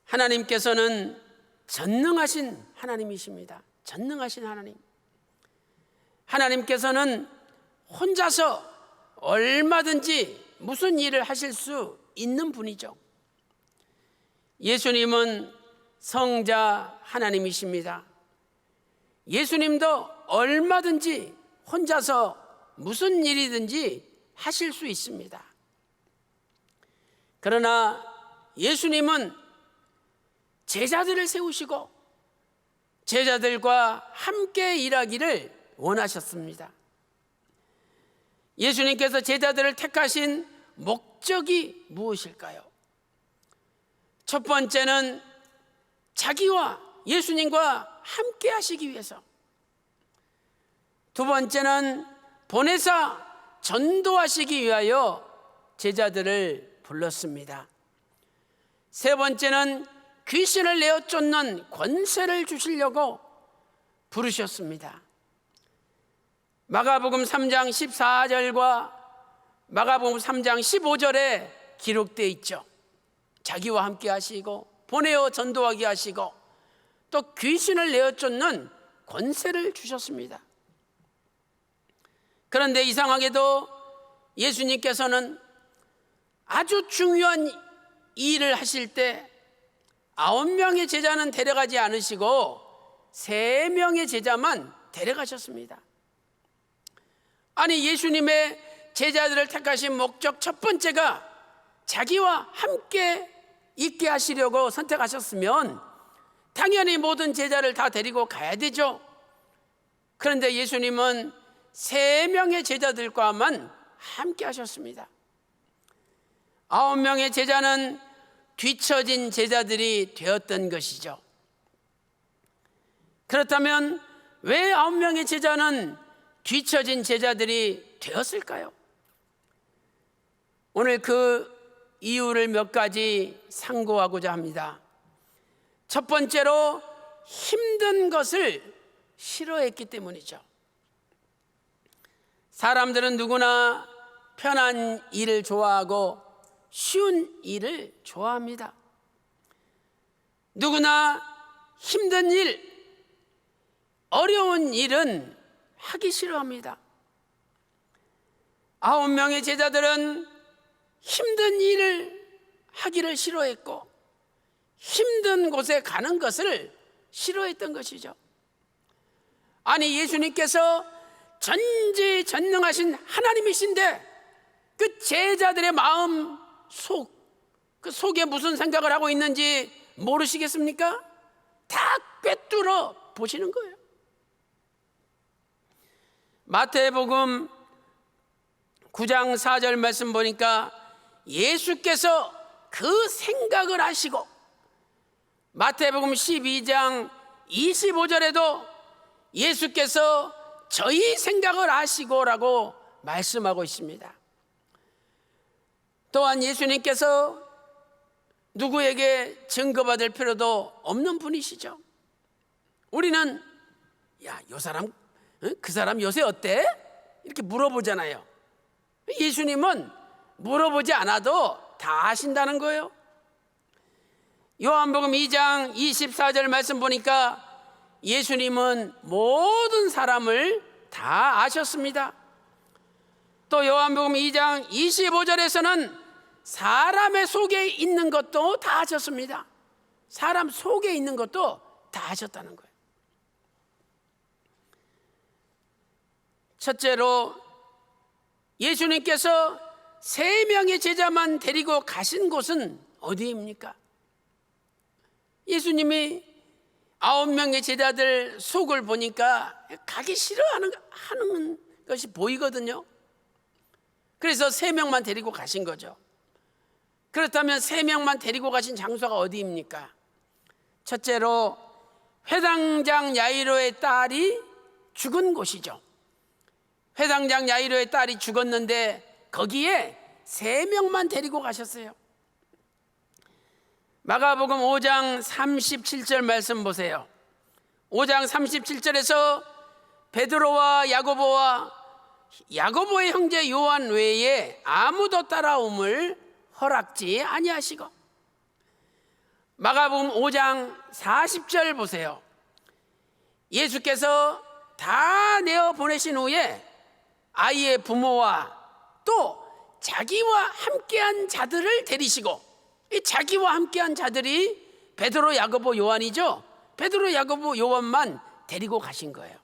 하나님께서는 전능하신 하나님이십니다. 전능하신 하나님. 하나님께서는 혼자서 얼마든지 무슨 일을 하실 수 있는 분이죠. 예수님은 성자 하나님이십니다. 예수님도 얼마든지 혼자서 무슨 일이든지 하실 수 있습니다. 그러나 예수님은 제자들을 세우시고 제자들과 함께 일하기를 원하셨습니다. 예수님께서 제자들을 택하신 목적이 무엇일까요? 첫 번째는 자기와 예수님과 함께 하시기 위해서, 두 번째는 보내사 전도하시기 위하여 제자들을 불렀습니다. 세 번째는 귀신을 내어 쫓는 권세를 주시려고 부르셨습니다. 마가복음 3장 14절과 마가복음 3장 15절에 기록되어 있죠. 자기와 함께 하시고 보내어 전도하게 하시고 또 귀신을 내어 쫓는 권세를 주셨습니다. 그런데 이상하게도 예수님께서는 아주 중요한 일을 하실 때 9명의 제자는 데려가지 않으시고 3명의 제자만 데려가셨습니다. 아니, 예수님의 제자들을 택하신 목적 첫 번째가 자기와 함께 있게 하시려고 선택하셨으면 당연히 모든 제자를 다 데리고 가야 되죠. 그런데 예수님은 3명의 제자들과만 함께 하셨습니다. 9명의 제자는 뒤처진 제자들이 되었던 것이죠. 그렇다면 왜 9명의 제자는 뒤처진 제자들이 되었을까요? 오늘 그 이유를 몇 가지 상고하고자 합니다. 첫 번째로 힘든 것을 싫어했기 때문이죠. 사람들은 누구나 편한 일을 좋아하고 쉬운 일을 좋아합니다. 누구나 힘든 일, 어려운 일은 하기 싫어합니다. 9명의 제자들은 힘든 일을 하기를 싫어했고 힘든 곳에 가는 것을 싫어했던 것이죠. 아니, 예수님께서 전지전능하신 하나님이신데 그 제자들의 마음 그 속에 무슨 생각을 하고 있는지 모르시겠습니까? 다 꿰뚫어 보시는 거예요. 마태복음 9장 4절 말씀 보니까 예수께서 그 생각을 하시고, 마태복음 12장 25절에도 예수께서 저희 생각을 아시고라고 말씀하고 있습니다. 또한 예수님께서 누구에게 증거받을 필요도 없는 분이시죠. 우리는 야, 그 사람 요새 어때? 이렇게 물어보잖아요. 예수님은 물어보지 않아도 다 아신다는 거예요. 요한복음 2장 24절 말씀 보니까 예수님은 모든 사람을 다 아셨습니다. 또 요한복음 2장 25절에서는 사람의 속에 있는 것도 다 아셨습니다. 사람 속에 있는 것도 다 아셨다는 거예요. 첫째로 예수님께서 3명의 제자만 데리고 가신 곳은 어디입니까? 예수님이 9명의 제자들 속을 보니까 가기 싫어하는 것이 보이거든요. 그래서 3명만 데리고 가신 거죠. 그렇다면 3명만 데리고 가신 장소가 어디입니까? 첫째로 회당장 야이로의 딸이 죽은 곳이죠. 회당장 야이로의 딸이 죽었는데 거기에 3명만 데리고 가셨어요. 마가복음 5장 37절 말씀 보세요. 5장 37절에서 베드로와 야고보의 형제 요한 외에 아무도 따라옴을 허락지 아니하시고 마가복음 5장 40절 보세요. 예수께서 다 내어 보내신 후에 아이의 부모와 또 자기와 함께한 자들을 데리시고, 이 자기와 함께한 자들이 베드로, 야고보, 요한이죠. 베드로, 야고보, 요한만 데리고 가신 거예요.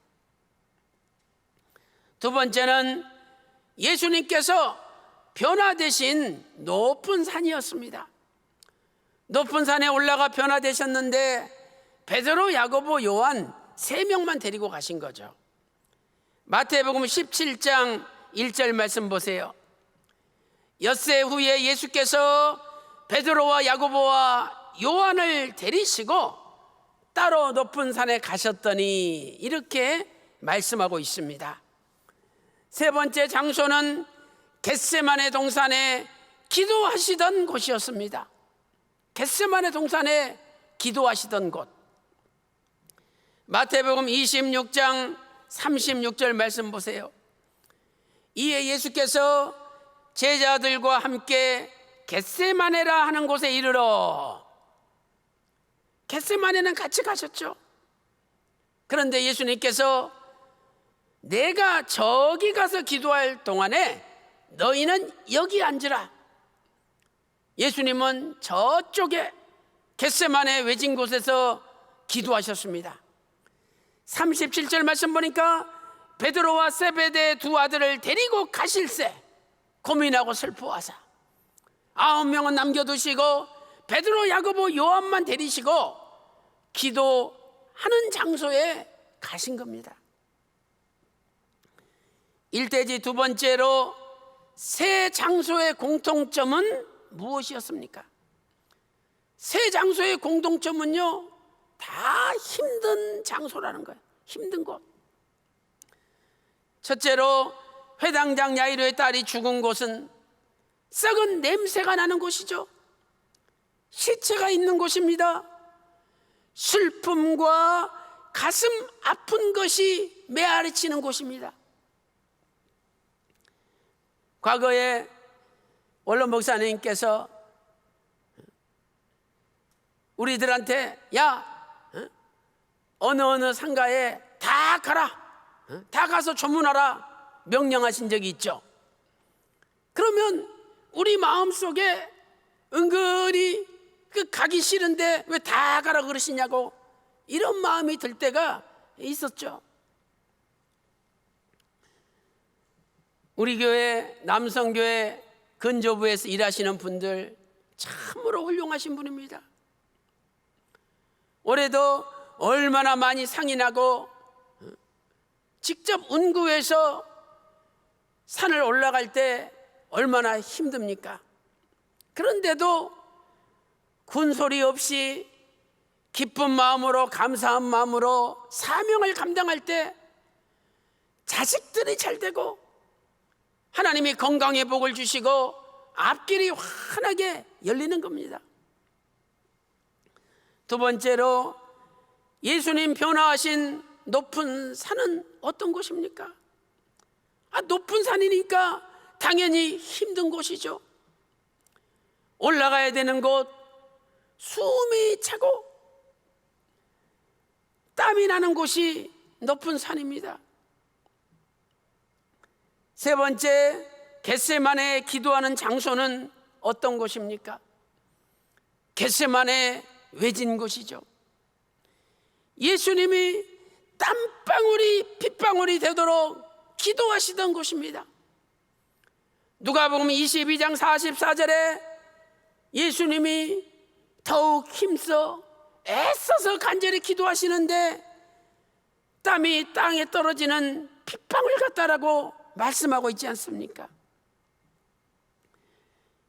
두 번째는 예수님께서 변화되신 높은 산이었습니다. 높은 산에 올라가 변화되셨는데 베드로, 야고보, 요한 3명만 데리고 가신 거죠. 마태복음 17장 1절 말씀 보세요. 엿새 후에 예수께서 베드로와 야고보와 요한을 데리시고 따로 높은 산에 가셨더니, 이렇게 말씀하고 있습니다. 세 번째 장소는 겟세마네 동산에 기도하시던 곳이었습니다. 겟세마네 동산에 기도하시던 곳. 마태복음 26장 36절 말씀 보세요. 이에 예수께서 제자들과 함께 겟세마네라 하는 곳에 이르러, 겟세마네는 같이 가셨죠. 그런데 예수님께서 내가 저기 가서 기도할 동안에 너희는 여기 앉으라. 예수님은 저쪽에 겟세마네 외진 곳에서 기도하셨습니다. 37절 말씀 보니까 베드로와 세베대의 두 아들을 데리고 가실새 고민하고 슬퍼하사 9명은 남겨두시고 베드로, 야고보, 요한만 데리시고 기도하는 장소에 가신 겁니다. 일대지 두 번째로 세 장소의 공통점은 무엇이었습니까? 세 장소의 공통점은요, 다 힘든 장소라는 거예요. 힘든 곳. 첫째로 회당장 야이로의 딸이 죽은 곳은 썩은 냄새가 나는 곳이죠. 시체가 있는 곳입니다. 슬픔과 가슴 아픈 것이 메아리치는 곳입니다. 과거에 원로 목사님께서 우리들한테 어느 상가에 다 가라, 다 가서 조문하라 명령하신 적이 있죠. 그러면 우리 마음속에 은근히 가기 싫은데 왜 다 가라 그러시냐고 이런 마음이 들 때가 있었죠. 우리 교회 남성교회 근조부에서 일하시는 분들 참으로 훌륭하신 분입니다. 올해도 얼마나 많이 상이 나고 직접 운구해서 산을 올라갈 때 얼마나 힘듭니까? 그런데도 군소리 없이 기쁜 마음으로, 감사한 마음으로 사명을 감당할 때 자식들이 잘 되고 하나님이 건강의 복을 주시고 앞길이 환하게 열리는 겁니다. 두 번째로 예수님 변화하신 높은 산은 어떤 곳입니까? 높은 산이니까 당연히 힘든 곳이죠. 올라가야 되는 곳, 숨이 차고 땀이 나는 곳이 높은 산입니다. 세 번째, 겟세마네 기도하는 장소는 어떤 곳입니까? 겟세마네 외진 곳이죠. 예수님이 땀방울이 핏방울이 되도록 기도하시던 곳입니다. 누가복음 22장 44절에 예수님이 더욱 힘써 애써서 간절히 기도하시는데 땀이 땅에 떨어지는 핏방울 같다라고 말씀하고 있지 않습니까?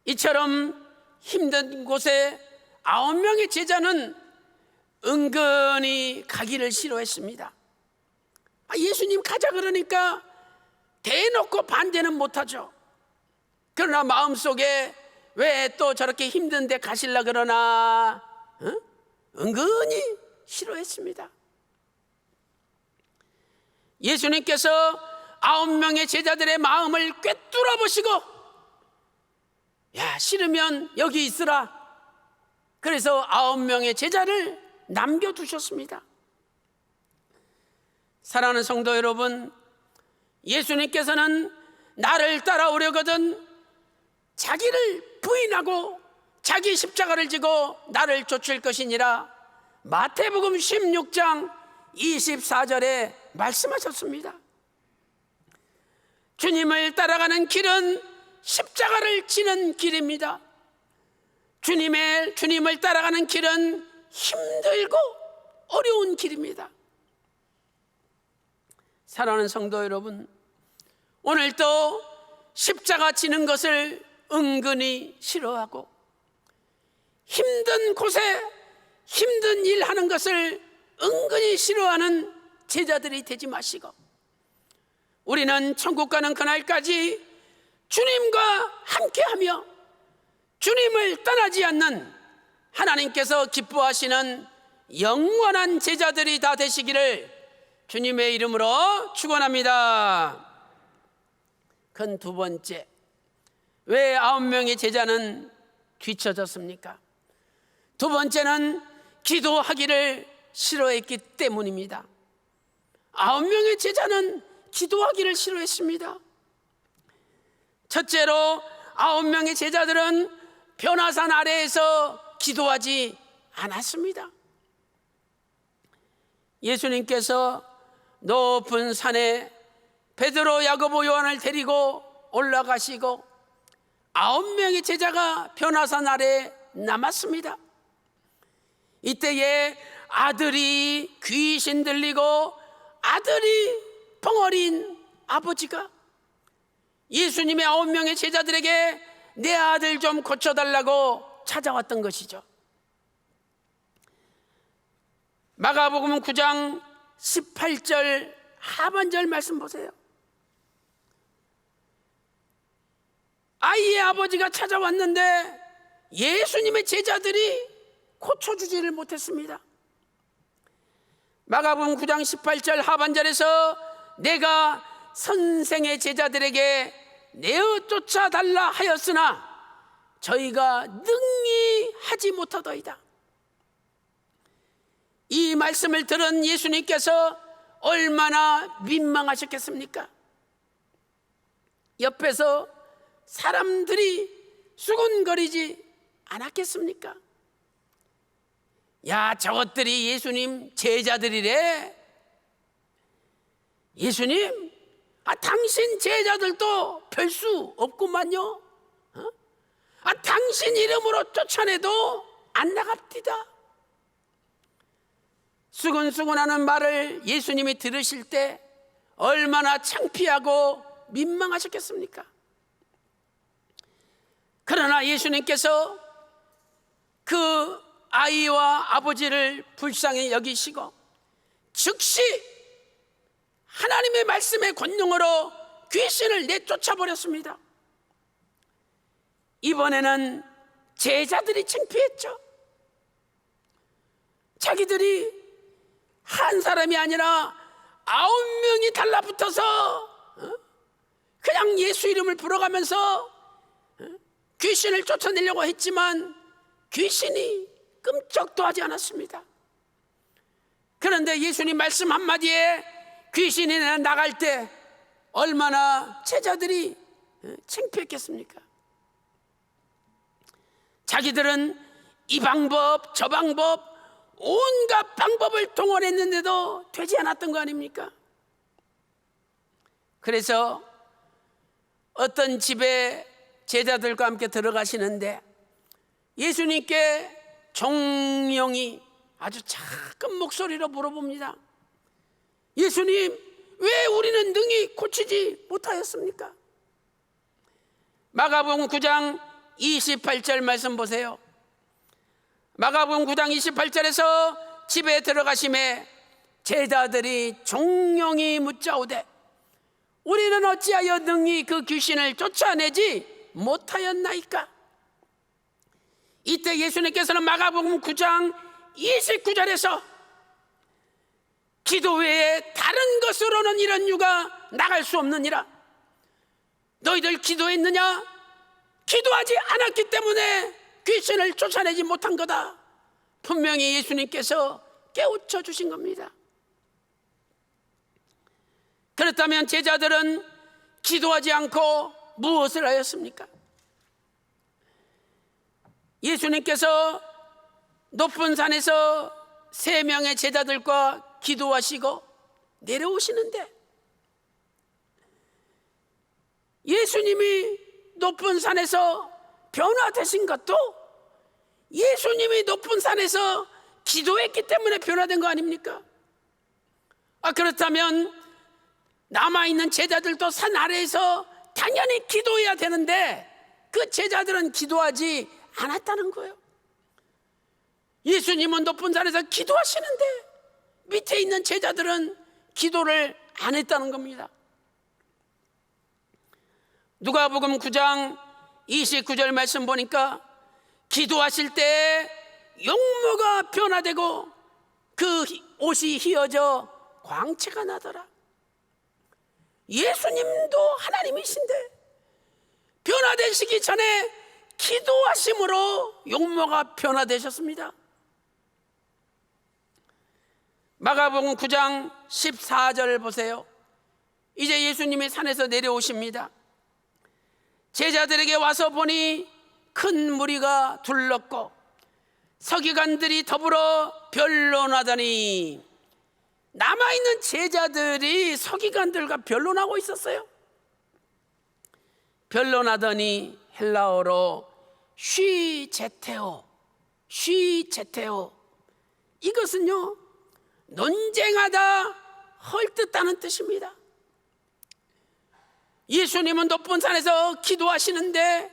이처럼 힘든 곳에 9명의 제자는 은근히 가기를 싫어했습니다. 예수님 가자 그러니까 대놓고 반대는 못하죠. 그러나 마음속에 왜 또 저렇게 힘든데 가실라 그러나 은근히 싫어했습니다. 예수님께서 9명의 제자들의 마음을 꿰뚫어 보시고, 야, 싫으면 여기 있으라, 그래서 9명의 제자를 남겨두셨습니다. 사랑하는 성도 여러분, 예수님께서는 나를 따라오려거든 자기를 부인하고 자기 십자가를 지고 나를 쫓을 것이니라 마태복음 16장 24절에 말씀하셨습니다. 주님을 따라가는 길은 십자가를 지는 길입니다. 주님을 따라가는 길은 힘들고 어려운 길입니다. 사랑하는 성도 여러분, 오늘도 십자가 지는 것을 은근히 싫어하고 힘든 곳에 힘든 일 하는 것을 은근히 싫어하는 제자들이 되지 마시고, 우리는 천국 가는 그날까지 주님과 함께하며 주님을 떠나지 않는 하나님께서 기뻐하시는 영원한 제자들이 다 되시기를 주님의 이름으로 축원합니다. 큰 두 번째, 왜 9명의 제자는 뒤처졌습니까? 두 번째는 기도하기를 싫어했기 때문입니다. 9명의 제자는 기도하기를 싫어했습니다. 첫째로 9명의 제자들은 변화산 아래에서 기도하지 않았습니다. 예수님께서 높은 산에 베드로, 야고보, 요한을 데리고 올라가시고 9명의 제자가 변화산 아래에 남았습니다. 이때에 아들이 귀신 들리고 아들이 벙어리인 아버지가 예수님의 9명의 제자들에게 내 아들 좀 고쳐달라고 찾아왔던 것이죠. 마가복음 9장 18절 하반절 말씀 보세요. 아이의 아버지가 찾아왔는데 예수님의 제자들이 고쳐주지를 못했습니다. 마가복음 9장 18절 하반절에서 내가 선생의 제자들에게 내어 쫓아달라 하였으나 저희가 능히 하지 못하더이다. 이 말씀을 들은 예수님께서 얼마나 민망하셨겠습니까? 옆에서 사람들이 수군거리지 않았겠습니까? 야, 저것들이 예수님 제자들이래. 예수님, 당신 제자들도 별 수 없구만요. 당신 이름으로 쫓아내도 안 나갑디다. 수근수근하는 말을 예수님이 들으실 때 얼마나 창피하고 민망하셨겠습니까? 그러나 예수님께서 그 아이와 아버지를 불쌍히 여기시고 즉시 하나님의 말씀의 권능으로 귀신을 내쫓아버렸습니다. 이번에는 제자들이 창피했죠. 자기들이 한 사람이 아니라 9명이 달라붙어서 그냥 예수 이름을 불어가면서 귀신을 쫓아내려고 했지만 귀신이 끔찍도 하지 않았습니다. 그런데 예수님 말씀 한마디에 귀신이 나갈 때 얼마나 제자들이 창피했겠습니까? 자기들은 이 방법 저 방법 온갖 방법을 동원했는데도 되지 않았던 거 아닙니까? 그래서 어떤 집에 제자들과 함께 들어가시는데 예수님께 종용이 아주 작은 목소리로 물어봅니다. 예수님, 왜 우리는 능히 고치지 못하였습니까? 마가복음 9장 28절 말씀 보세요. 마가복음 9장 28절에서 집에 들어가심에 제자들이 종용이 묻자오되 우리는 어찌하여 능히 그 귀신을 쫓아내지 못하였나이까? 이때 예수님께서는 마가복음 9장 29절에서 기도 외에 다른 것으로는 이런 유가 나갈 수 없느니라. 너희들 기도했느냐? 기도하지 않았기 때문에 귀신을 쫓아내지 못한 거다. 분명히 예수님께서 깨우쳐 주신 겁니다. 그렇다면 제자들은 기도하지 않고 무엇을 하였습니까? 예수님께서 높은 산에서 3명의 제자들과 기도하시고 내려오시는데, 예수님이 높은 산에서 변화되신 것도 예수님이 높은 산에서 기도했기 때문에 변화된 거 아닙니까? 그렇다면 남아있는 제자들도 산 아래에서 당연히 기도해야 되는데 그 제자들은 기도하지 않았다는 거예요. 예수님은 높은 산에서 기도하시는데 밑에 있는 제자들은 기도를 안 했다는 겁니다. 누가복음 9장 29절 말씀 보니까 기도하실 때 용모가 변화되고 그 옷이 휘어져 광채가 나더라. 예수님도 하나님이신데 변화되시기 전에 기도하심으로 용모가 변화되셨습니다. 마가복음 9장 14절을 보세요. 이제 예수님이 산에서 내려오십니다. 제자들에게 와서 보니 큰 무리가 둘렀고 서기관들이 더불어 변론하더니, 남아있는 제자들이 서기관들과 변론하고 있었어요. 변론하더니 헬라어로 쉬제테오, 이것은요 논쟁하다, 헐뜯다는 뜻입니다. 예수님은 높은 산에서 기도하시는데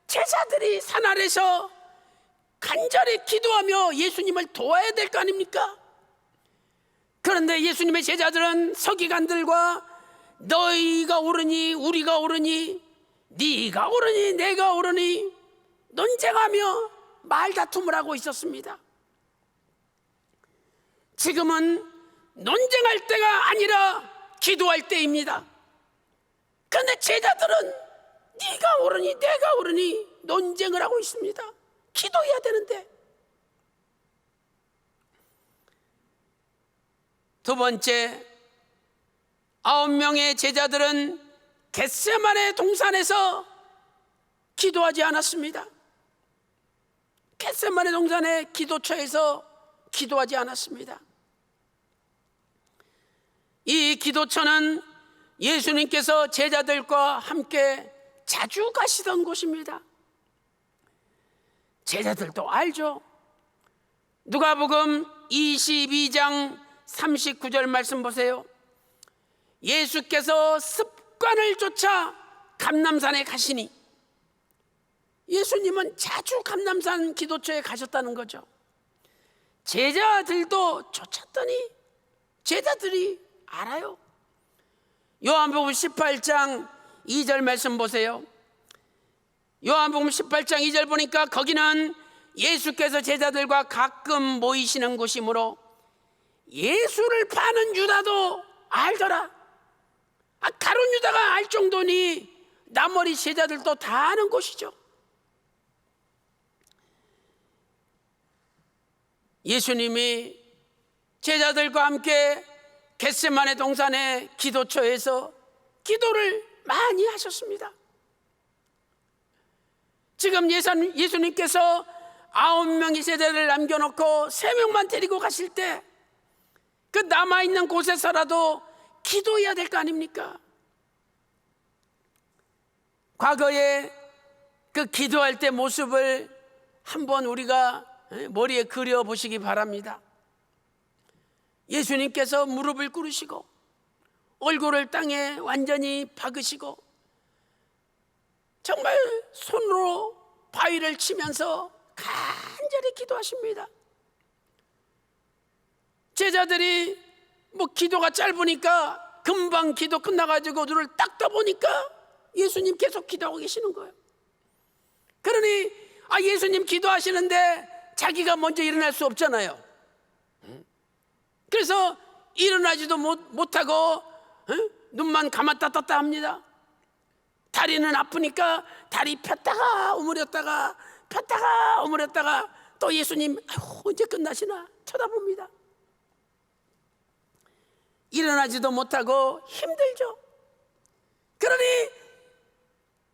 제자들이 산 아래서 간절히 기도하며 예수님을 도와야 될 거 아닙니까? 그런데 예수님의 제자들은 서기관들과 너희가 옳으니 우리가 옳으니 네가 옳으니 내가 옳으니 논쟁하며 말다툼을 하고 있었습니다. 지금은 논쟁할 때가 아니라 기도할 때입니다. 그런데 제자들은 네가 옳으니 내가 옳으니 논쟁을 하고 있습니다. 기도해야 되는데. 두 번째, 9명의 제자들은 겟세마네 동산에서 기도하지 않았습니다. 겟세마네 동산의 기도처에서 기도하지 않았습니다. 이 기도처는 예수님께서 제자들과 함께 자주 가시던 곳입니다. 제자들도 알죠. 누가복음 22장 39절 말씀 보세요. 예수께서 습관을 쫓아 감람산에 가시니, 예수님은 자주 감람산 기도처에 가셨다는 거죠. 제자들도 쫓았더니 제자들이 알아요. 요한복음 18장 2절 말씀 보세요. 요한복음 18장 2절 보니까 거기는 예수께서 제자들과 가끔 모이시는 곳이므로 예수를 파는 유다도 알더라. 가룟 유다가 알 정도니 나머지 제자들도 다 아는 곳이죠. 예수님이 제자들과 함께 겟세마네 동산의 기도처에서 기도를 많이 하셨습니다. 지금 예수님께서 9명의 제자들을 남겨놓고 3명만 데리고 가실 때 그 남아있는 곳에서라도 기도해야 될 거 아닙니까? 과거에 그 기도할 때 모습을 한번 우리가 머리에 그려보시기 바랍니다. 예수님께서 무릎을 꿇으시고 얼굴을 땅에 완전히 박으시고 정말 손으로 바위를 치면서 간절히 기도하십니다. 제자들이 기도가 짧으니까 금방 기도 끝나가지고 눈을 딱 떠보니까 예수님 계속 기도하고 계시는 거예요. 그러니 예수님 기도하시는데 자기가 먼저 일어날 수 없잖아요. 그래서 일어나지도 못하고 눈만 감았다 떴다 합니다. 다리는 아프니까 다리 폈다가 오므렸다가 폈다가 오므렸다가 또 예수님 언제 끝나시나 쳐다봅니다. 일어나지도 못하고 힘들죠. 그러니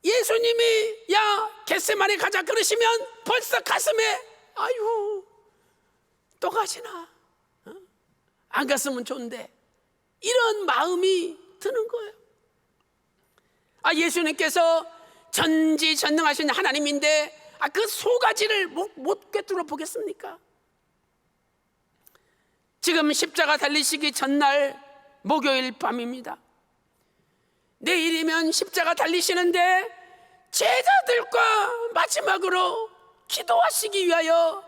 예수님이 야 겟세마네 가자 그러시면 벌써 가슴에 아유 또 가시나 안 갔으면 좋은데 이런 마음이 드는 거예요. 예수님께서 전지전능하신 하나님인데 그 소가지를 못 꿰뚫어 보겠습니까? 지금 십자가 달리시기 전날 목요일 밤입니다. 내일이면 십자가 달리시는데 제자들과 마지막으로 기도하시기 위하여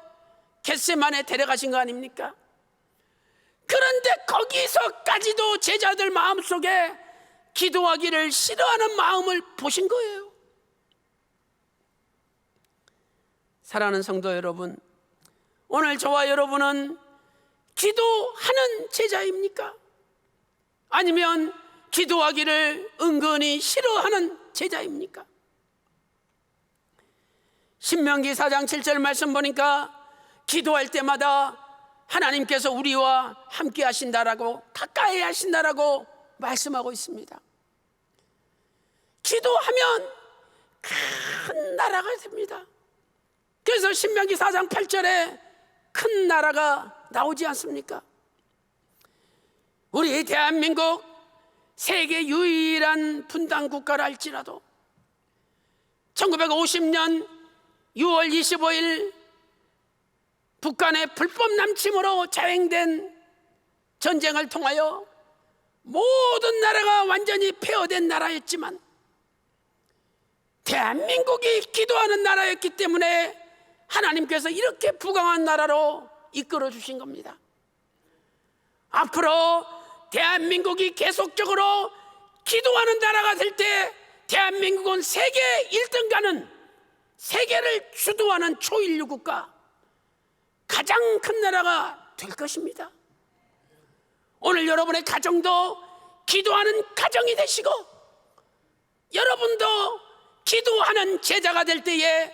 겟세마네 데려가신 거 아닙니까? 그런데 거기서까지도 제자들 마음속에 기도하기를 싫어하는 마음을 보신 거예요. 사랑하는 성도 여러분, 오늘 저와 여러분은 기도하는 제자입니까? 아니면 기도하기를 은근히 싫어하는 제자입니까? 신명기 4장 7절 말씀 보니까 기도할 때마다 하나님께서 우리와 함께 하신다라고, 가까이 하신다라고 말씀하고 있습니다. 기도하면 큰 나라가 됩니다. 그래서 신명기 4장 8절에 큰 나라가 나오지 않습니까? 우리 대한민국 세계 유일한 분단 국가라 할지라도 1950년 6월 25일 북한의 불법 남침으로 자행된 전쟁을 통하여 모든 나라가 완전히 폐허된 나라였지만 대한민국이 기도하는 나라였기 때문에 하나님께서 이렇게 부강한 나라로 이끌어 주신 겁니다. 앞으로 대한민국이 계속적으로 기도하는 나라가 될 때 대한민국은 세계 1등가는 세계를 주도하는 초인류 국가, 가장 큰 나라가 될 것입니다. 오늘 여러분의 가정도 기도하는 가정이 되시고 여러분도 기도하는 제자가 될 때에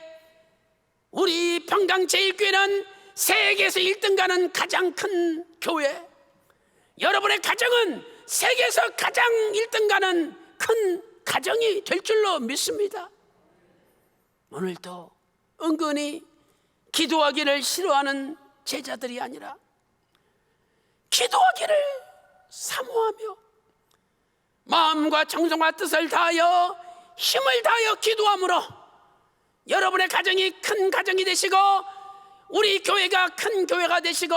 우리 평강제일교회는 세계에서 1등 가는 가장 큰 교회, 여러분의 가정은 세계에서 가장 1등 가는 큰 가정이 될 줄로 믿습니다. 오늘도 은근히 기도하기를 싫어하는 제자들이 아니라 기도하기를 사모하며 마음과 정성과 뜻을 다하여 힘을 다하여 기도함으로 여러분의 가정이 큰 가정이 되시고 우리 교회가 큰 교회가 되시고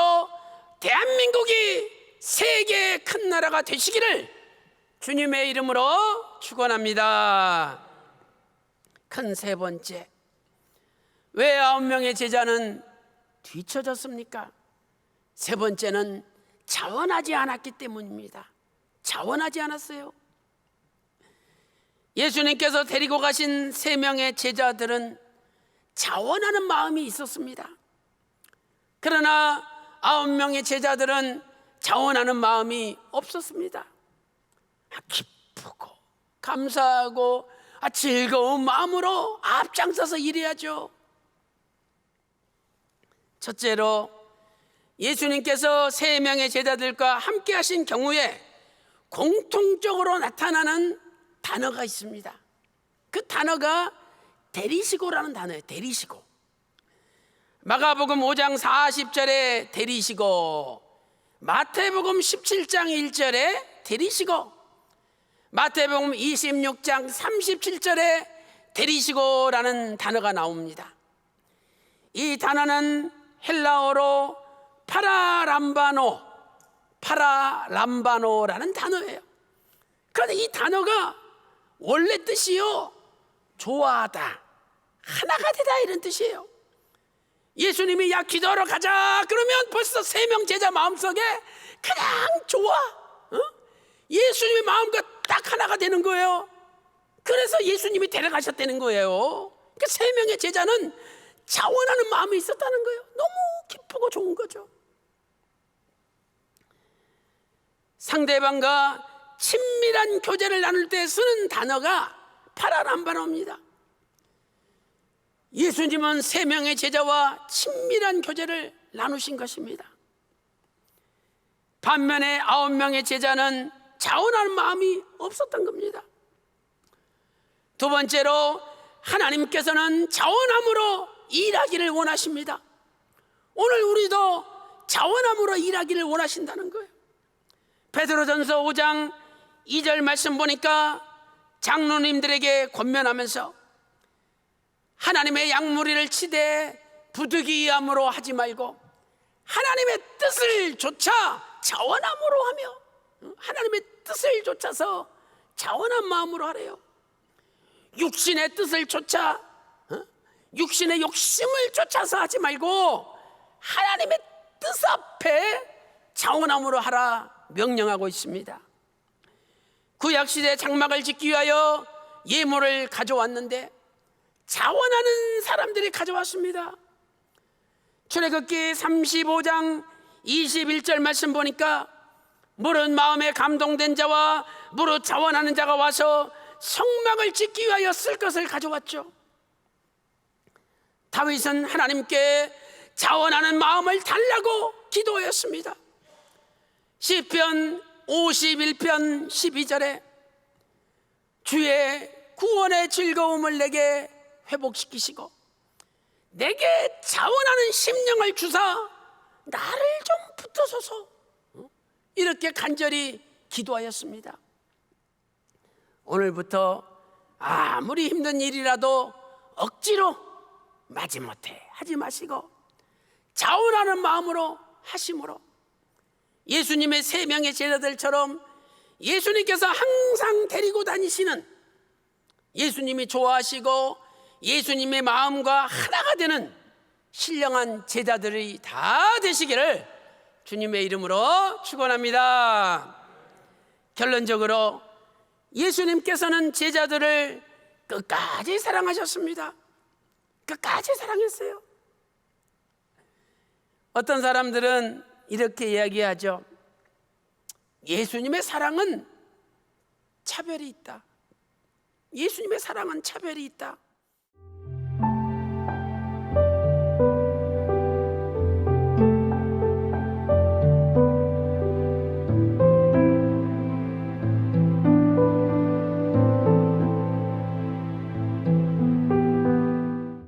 대한민국이 세계의 큰 나라가 되시기를 주님의 이름으로 축원합니다. 큰 세 번째, 왜 9명의 제자는 뒤처졌습니까? 세 번째는 자원하지 않았기 때문입니다. 자원하지 않았어요. 예수님께서 데리고 가신 3명의 제자들은 자원하는 마음이 있었습니다. 그러나 9명의 제자들은 자원하는 마음이 없었습니다. 기쁘고 감사하고 즐거운 마음으로 앞장서서 일해야죠. 첫째로 예수님께서 3명의 제자들과 함께 하신 경우에 공통적으로 나타나는 단어가 있습니다. 그 단어가 데리시고라는 단어예요. 데리시고. 마가복음 5장 40절에 데리시고, 마태복음 17장 1절에 데리시고, 마태복음 26장 37절에 데리시고라는 단어가 나옵니다. 이 단어는 헬라어로 파라람바노라는 단어예요. 그런데 이 단어가 원래 뜻이요, 좋아하다, 하나가 되다, 이런 뜻이에요. 예수님이 야 기도하러 가자 그러면 벌써 3명 제자 마음속에 그냥 좋아, 예수님의 마음과 딱 하나가 되는 거예요. 그래서 예수님이 데려가셨다는 거예요. 그 3명의 제자는 자원하는 마음이 있었다는 거예요. 너무 기쁘고 좋은 거죠. 상대방과 친밀한 교제를 나눌 때 쓰는 단어가 파라람바노입니다. 예수님은 3명의 제자와 친밀한 교제를 나누신 것입니다. 반면에 9명의 제자는 자원하는 마음이 없었던 겁니다. 두 번째로, 하나님께서는 자원함으로 일하기를 원하십니다. 오늘 우리도 자원함으로 일하기를 원하신다는 거예요. 베드로전서 5장 2절 말씀 보니까 장로님들에게 권면하면서 하나님의 양무리를 치되 부득이함으로 하지 말고 하나님의 뜻을 좇아 자원함으로 하며, 하나님의 뜻을 좇아서 자원한 마음으로 하래요. 육신의 뜻을 좇아, 육신의 욕심을 쫓아서 하지 말고 하나님의 뜻 앞에 자원함으로 하라 명령하고 있습니다. 구약시대 장막을 짓기 위하여 예물을 가져왔는데 자원하는 사람들이 가져왔습니다. 출애굽기 35장 21절 말씀 보니까 무릇 마음에 감동된 자와 무릇 자원하는 자가 와서 성막을 짓기 위하여 쓸 것을 가져왔죠. 다윗은 하나님께 자원하는 마음을 달라고 기도하였습니다. 시편 51편 12절에 주의 구원의 즐거움을 내게 회복시키시고 내게 자원하는 심령을 주사 나를 좀 붙드소서, 이렇게 간절히 기도하였습니다. 오늘부터 아무리 힘든 일이라도 억지로 마지못해 하지 마시고 자원하는 마음으로 하심으로 예수님의 3명의 제자들처럼 예수님께서 항상 데리고 다니시는, 예수님이 좋아하시고 예수님의 마음과 하나가 되는 신령한 제자들이 다 되시기를 주님의 이름으로 축원합니다. 결론적으로 예수님께서는 제자들을 끝까지 사랑하셨습니다. 끝까지 사랑했어요. 어떤 사람들은 이렇게 이야기하죠. 예수님의 사랑은 차별이 있다. 예수님의 사랑은 차별이 있다.